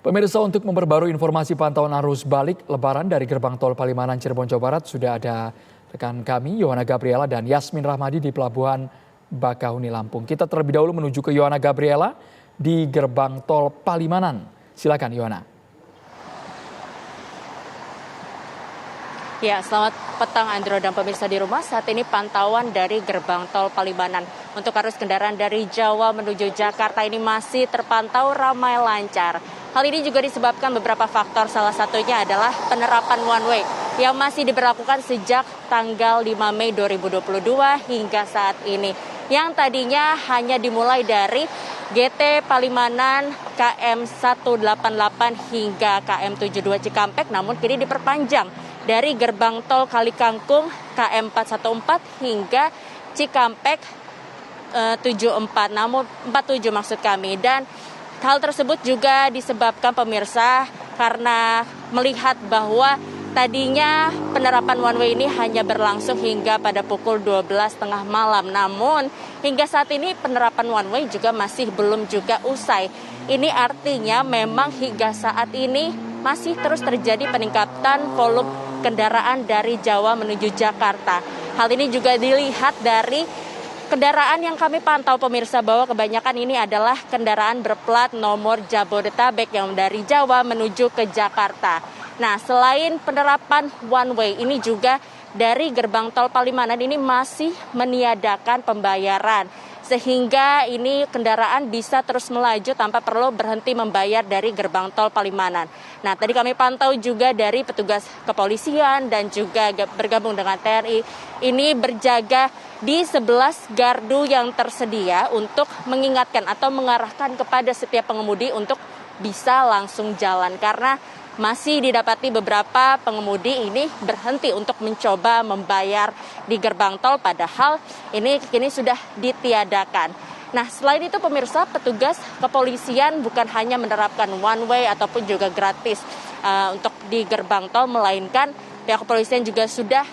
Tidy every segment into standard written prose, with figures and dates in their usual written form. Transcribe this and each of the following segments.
Pemirsa, untuk memperbarui informasi pantauan arus balik Lebaran dari gerbang tol Palimanan Cirebon, Jawa Barat, sudah ada rekan kami Yohana Gabriela dan Yasmin Rahmadi di Pelabuhan Bakahuni, Lampung. Kita terlebih dahulu menuju ke Yohana Gabriela di gerbang tol Palimanan. Silakan Yohana. Ya, selamat petang Andro dan pemirsa di rumah. Saat ini pantauan dari gerbang tol Palimanan untuk arus kendaraan dari Jawa menuju Jakarta ini masih terpantau ramai lancar. Hal ini juga disebabkan beberapa faktor, salah satunya adalah penerapan one way yang masih diberlakukan sejak tanggal 5 Mei 2022 hingga saat ini. Yang tadinya hanya dimulai dari GT Palimanan KM 188 hingga KM 72 Cikampek, namun kini diperpanjang dari gerbang tol Kalikangkung KM 414 hingga Cikampek 47 maksud kami. Dan hal tersebut juga disebabkan pemirsa karena melihat bahwa tadinya penerapan one way ini hanya berlangsung hingga pada pukul 12.30 malam. Namun hingga saat ini penerapan one way juga masih belum juga usai. Ini artinya memang hingga saat ini masih terus terjadi peningkatan volume kendaraan dari Jawa menuju Jakarta. Hal ini juga dilihat dari kendaraan yang kami pantau pemirsa, bahwa kebanyakan ini adalah kendaraan berplat nomor Jabodetabek yang dari Jawa menuju ke Jakarta. Nah, selain penerapan one way ini juga dari gerbang tol Palimanan ini masih meniadakan pembayaran, sehingga ini kendaraan bisa terus melaju tanpa perlu berhenti membayar dari gerbang tol Palimanan. Nah, tadi kami pantau juga dari petugas kepolisian dan juga bergabung dengan TNI ini berjaga di 11 gardu yang tersedia untuk mengingatkan atau mengarahkan kepada setiap pengemudi untuk bisa langsung jalan, karena masih didapati beberapa pengemudi ini berhenti untuk mencoba membayar di gerbang tol, padahal ini kini sudah ditiadakan. Nah, selain itu pemirsa, petugas kepolisian bukan hanya menerapkan one way ataupun juga gratis untuk di gerbang tol, melainkan pihak kepolisian juga sudah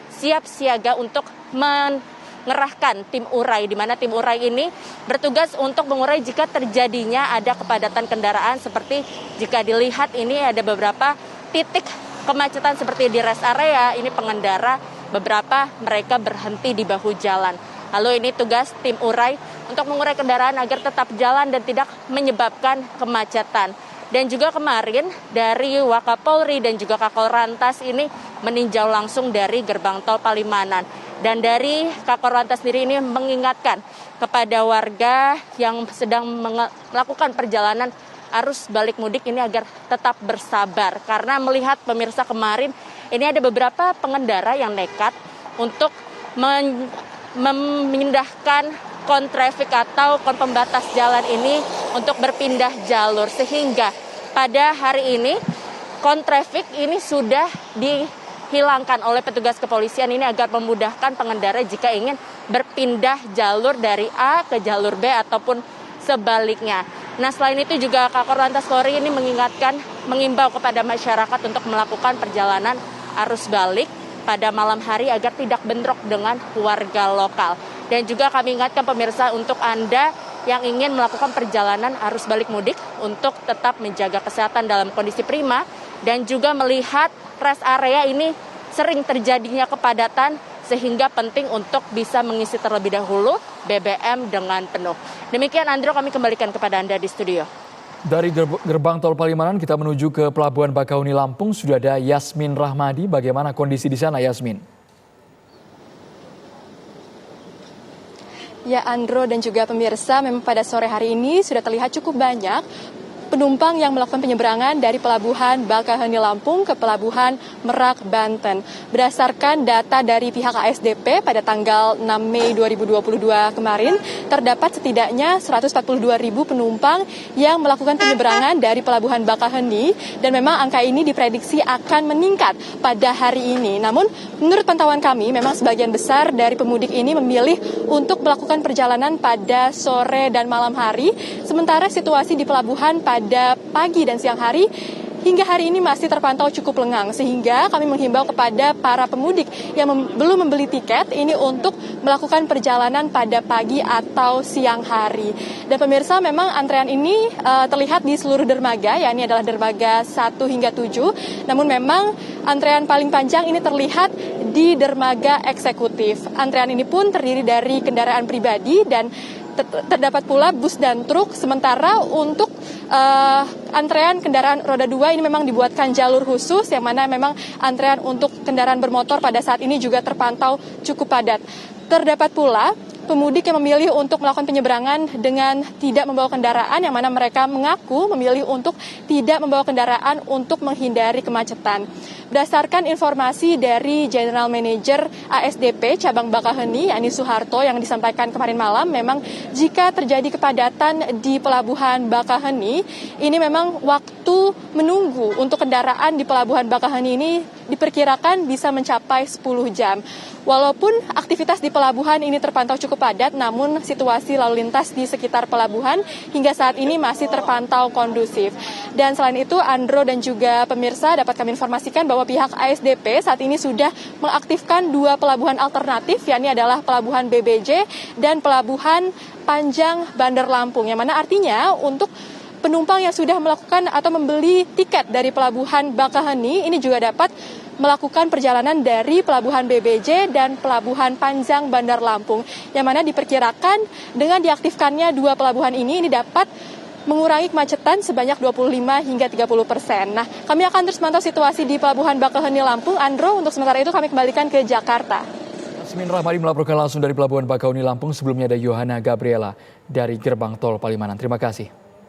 siap siaga untuk mengerahkan tim urai, di mana tim urai ini bertugas untuk mengurai jika terjadinya ada kepadatan kendaraan, seperti jika dilihat ini ada beberapa titik kemacetan seperti di rest area, ini pengendara beberapa mereka berhenti di bahu jalan. Lalu ini tugas tim urai untuk mengurai kendaraan agar tetap jalan dan tidak menyebabkan kemacetan. Dan juga kemarin dari Wakapolri dan juga Kakor Lantas ini meninjau langsung dari gerbang tol Palimanan. Dan dari Kakor Lantas sendiri ini mengingatkan kepada warga yang sedang melakukan perjalanan arus balik mudik ini agar tetap bersabar. Karena melihat pemirsa kemarin ini ada beberapa pengendara yang nekat untuk memindahkan kontrafik atau kon pembatas jalan ini untuk berpindah jalur, sehingga pada hari ini kontrafik ini sudah dihilangkan oleh petugas kepolisian ini agar memudahkan pengendara jika ingin berpindah jalur dari A ke jalur B ataupun sebaliknya. Nah, selain itu juga Kakor Lantas Polri ini mengimbau kepada masyarakat untuk melakukan perjalanan arus balik pada malam hari agar tidak bentrok dengan warga lokal. Dan juga kami ingatkan pemirsa, untuk Anda yang ingin melakukan perjalanan arus balik mudik untuk tetap menjaga kesehatan dalam kondisi prima, dan juga melihat rest area ini sering terjadinya kepadatan, sehingga penting untuk bisa mengisi terlebih dahulu BBM dengan penuh. Demikian Andro, kami kembalikan kepada Anda di studio. Dari gerbang tol Palimanan kita menuju ke Pelabuhan Bakahuni, Lampung. Sudah ada Yasmin Rahmadi. Bagaimana kondisi di sana, Yasmin? Ya, Andro dan juga pemirsa, memang pada sore hari ini sudah terlihat cukup banyak penumpang yang melakukan penyeberangan dari Pelabuhan Bakahuni Lampung ke Pelabuhan Merak Banten. Berdasarkan data dari pihak ASDP pada tanggal 6 Mei 2022 kemarin, terdapat setidaknya 142.000 penumpang yang melakukan penyeberangan dari Pelabuhan Bakahuni, dan memang angka ini diprediksi akan meningkat pada hari ini. Namun menurut pantauan kami, memang sebagian besar dari pemudik ini memilih untuk melakukan perjalanan pada sore dan malam hari, sementara situasi di pelabuhan pada pagi dan siang hari hingga hari ini masih terpantau cukup lengang, sehingga kami menghimbau kepada para pemudik yang belum membeli tiket ini untuk melakukan perjalanan pada pagi atau siang hari. Dan pemirsa, memang antrean ini terlihat di seluruh dermaga, yakni adalah dermaga 1 hingga 7. Namun memang antrean paling panjang ini terlihat di dermaga eksekutif. Antrean ini pun terdiri dari kendaraan pribadi dan terdapat pula bus dan truk. Sementara untuk antrean kendaraan roda 2 ini memang dibuatkan jalur khusus, yang mana memang antrean untuk kendaraan bermotor pada saat ini juga terpantau cukup padat. Terdapat pula pemudik yang memilih untuk melakukan penyeberangan dengan tidak membawa kendaraan, yang mana mereka mengaku memilih untuk tidak membawa kendaraan untuk menghindari kemacetan. Berdasarkan informasi dari General Manager ASDP Cabang Bakaheni, yakni Suharto, yang disampaikan kemarin malam, memang jika terjadi kepadatan di Pelabuhan Bakaheni, ini memang waktu menunggu untuk kendaraan di Pelabuhan Bakaheni ini diperkirakan bisa mencapai 10 jam. Walaupun aktivitas di pelabuhan ini terpantau cukup padat, namun situasi lalu lintas di sekitar pelabuhan hingga saat ini masih terpantau kondusif. Dan selain itu, Andro dan juga pemirsa, dapat kami informasikan bahwa pihak ASDP saat ini sudah mengaktifkan 2 pelabuhan alternatif, yakni adalah Pelabuhan BBJ dan Pelabuhan Panjang Bandar Lampung, yang mana artinya untuk penumpang yang sudah melakukan atau membeli tiket dari Pelabuhan Bakaheni ini juga dapat melakukan perjalanan dari Pelabuhan BBJ dan Pelabuhan Panjang Bandar Lampung, yang mana diperkirakan dengan diaktifkannya 2 pelabuhan ini dapat mengurangi kemacetan sebanyak 25 hingga 30%. Nah, kami akan terus mantau situasi di Pelabuhan Bakaheni Lampung. Andro, untuk sementara itu kami kembalikan ke Jakarta. Yasmin Rahmadi melaporkan langsung dari Pelabuhan Bakahuni Lampung. Sebelumnya ada Yohana Gabriela dari Gerbang Tol Palimanan. Terima kasih.